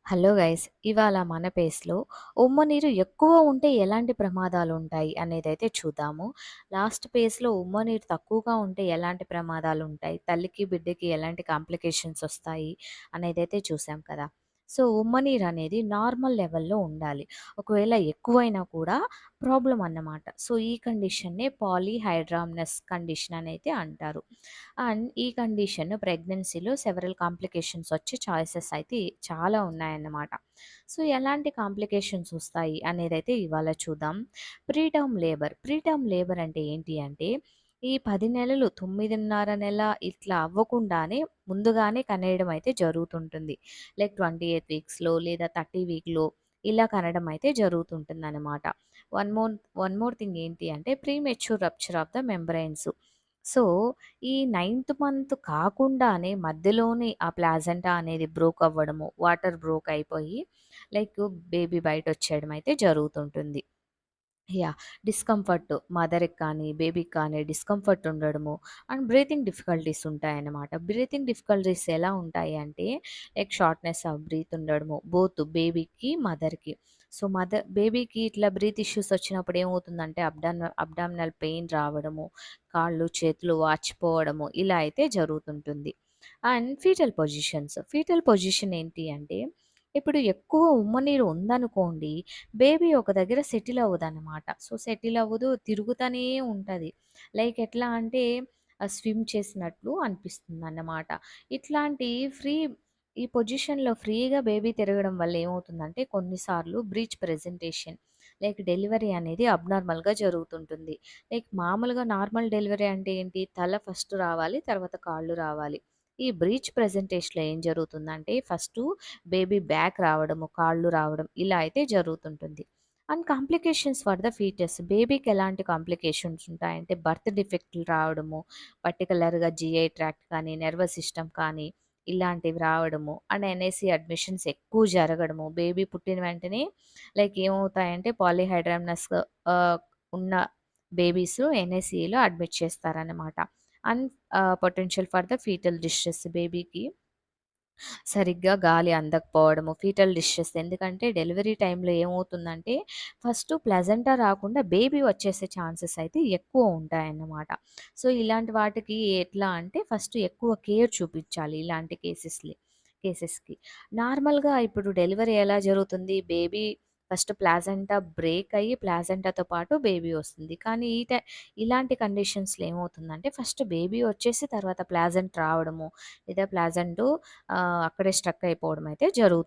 Hello guys, ఇవాళ మన పేస్లో ఉమ్మ నీరు ఎక్కువ ఉంటే ఎలాంటి ప్రమాదాలు ఉంటాయి అనేదైతే చూద్దాము. లాస్ట్ పేస్లో ఉమ్మ నీరు తక్కువగా ఉంటే ఎలాంటి ప్రమాదాలు ఉంటాయి, తల్లికి బిడ్డకి ఎలాంటి కాంప్లికేషన్స్ వస్తాయి అనేదైతే చూసాం కదా. సో ఉమ్మ నీరు అనేది నార్మల్ లెవెల్లో ఉండాలి. ఒకవేళ ఎక్కువైనా కూడా ప్రాబ్లం అన్నమాట. సో ఈ కండిషన్నే పాలీహైడ్రామ్నస్ కండిషన్ అని అయితే అంటారు. అండ్ ఈ కండిషన్ ప్రెగ్నెన్సీలో సెవెరల్ కాంప్లికేషన్స్ వచ్చే ఛాయిసెస్ అయితే చాలా ఉన్నాయన్నమాట. సో ఎలాంటి కాంప్లికేషన్స్ వస్తాయి అనేదైతే ఇవాళ చూద్దాం. ప్రీటర్మ్ లేబర్ అంటే ఏంటి అంటే ఈ 10 నెలలు 9.5 నెల ఇట్లా అవ్వకుండానే ముందుగానే కనేయడం అయితే జరుగుతుంటుంది. లైక్ 28 వీక్స్లో లేదా 30 వీక్లో ఇలా కనడం అయితే జరుగుతుంటుందన్నమాట. వన్ మోర్ థింగ్ ఏంటి అంటే premature rupture of the మెంబ్రైన్స్. So ఈ నైన్త్ మంత్ కాకుండానే మధ్యలోనే ఆ ప్లాజెంటా అనేది బ్రోక్ అవ్వడము, వాటర్ బ్రోక్ అయిపోయి లైక్ బేబీ బయటొచ్చేయడం అయితే జరుగుతుంటుంది. యాహ్! డిస్కంఫర్ట్ మదర్‌కి కానీ, బేబీకి కానీ డిస్కంఫర్ట్ ఉండడము అండ్ బ్రీతింగ్ డిఫికల్టీస్ ఉంటాయన్నమాట. బ్రీతింగ్ డిఫికల్టీస్ ఎలా ఉంటాయి అంటే లైక్ షార్ట్‌నెస్ ఆఫ్ బ్రీత్ ఉండడము బోత్ బేబీకి, మదర్‌కి. సో బేబీకి ఇట్లా బ్రీత్ ఇష్యూస్ వచ్చినప్పుడు ఏమవుతుందంటే అబ్డామినల్ పెయిన్ రావడము, కాళ్ళు, చేతులు వాచిపోవడము ఇలా అయితే జరుగుతుంటుంది. అండ్ ఫీటల్ పొజిషన్ ఏంటి అంటే ఇప్పుడు ఎక్కువ ఉమ్మనీరు ఉందనుకోండి, బేబీ ఒక దగ్గర సెటిల్ అవ్వదనమాట. సో, సెటిల్ అవ్వదు, తిరుగుతూనే ఉంటది. లైక్ ఎట్లా అంటే స్విమ్ చేసినట్లు అనిపిస్తుందన్నమాట. ఇట్లాంటి ఫ్రీ ఈ పొజిషన్‌లో ఫ్రీగా బేబీ తిరగడం వల్ల ఏమవుతుందంటే కొన్నిసార్లు బ్రీచ్ ప్రెజెంటేషన్ లైక్ డెలివరీ అనేది అబ్నార్మల్‌గా జరుగుతుంటుంది. లైక్ మామూలుగా నార్మల్ డెలివరీ అంటే ఏంటి? తల ఫస్ట్ రావాలి, తర్వాత కాళ్ళు రావాలి. ఈ బ్రీచ్ ప్రెజెంటేషన్‌లో ఏం జరుగుతుందంటే ఫస్టు బేబీ బ్యాక్ రావడము, కాళ్ళు రావడం ఇలా అయితే జరుగుతుంటుంది. And complications for the foetus బేబీకి ఎలాంటి కాంప్లికేషన్స్ ఉంటాయంటే బర్త్ డిఫెక్ట్‌లు రావడము, పర్టిక్యులర్‌గా జీఐ ట్రాక్ట్ కానీ, నర్వస్ సిస్టమ్ కానీ ఇలాంటివి రావడము అండ్ ఎన్ఐసీ అడ్మిషన్స్ ఎక్కువ జరగడము. బేబీ పుట్టిన వెంటనే లైక్ ఏమవుతాయంటే పాలీహైడ్రామ్నస్ ఆహ్, ఉన్న బేబీస్ ఎన్ఐసీలో అడ్మిట్ చేస్తారనమాట. And potential for the fetal distress బేబీకి సరిగ్గా గాలి అందకపోవడము, ఫీటల్ డిస్ట్రెస్ ఎందుకంటే డెలివరీ టైంలో ఏమవుతుందంటే ఫస్ట్ ప్లెజెంటా రాకుండా బేబీ వచ్చేసే ఛాన్సెస్ అయితే ఎక్కువ ఉంటాయన్నమాట. సో, ఇలాంటి వాటికి ఎట్లా అంటే ఫస్ట్ ఎక్కువ కేర్ చూపించాలి ఇలాంటి కేసెస్‌కి. నార్మల్‌గా ఇప్పుడు డెలివరీ ఎలా జరుగుతుంది? బేబీ ఫస్ట్ ప్లాజెంటా బ్రేక్ అయ్యి ప్లాజెంటాతో పాటు బేబీ వస్తుంది. కానీ ఇలాంటి కండిషన్స్‌లో ఏమవుతుందంటే ఫస్ట్ బేబీ వచ్చేసి తర్వాత ప్లాజెంట్ రావడము లేదా ప్లాజెంటు అక్కడే స్ట్రక్ అయిపోవడం అయితే జరుగుతుంది.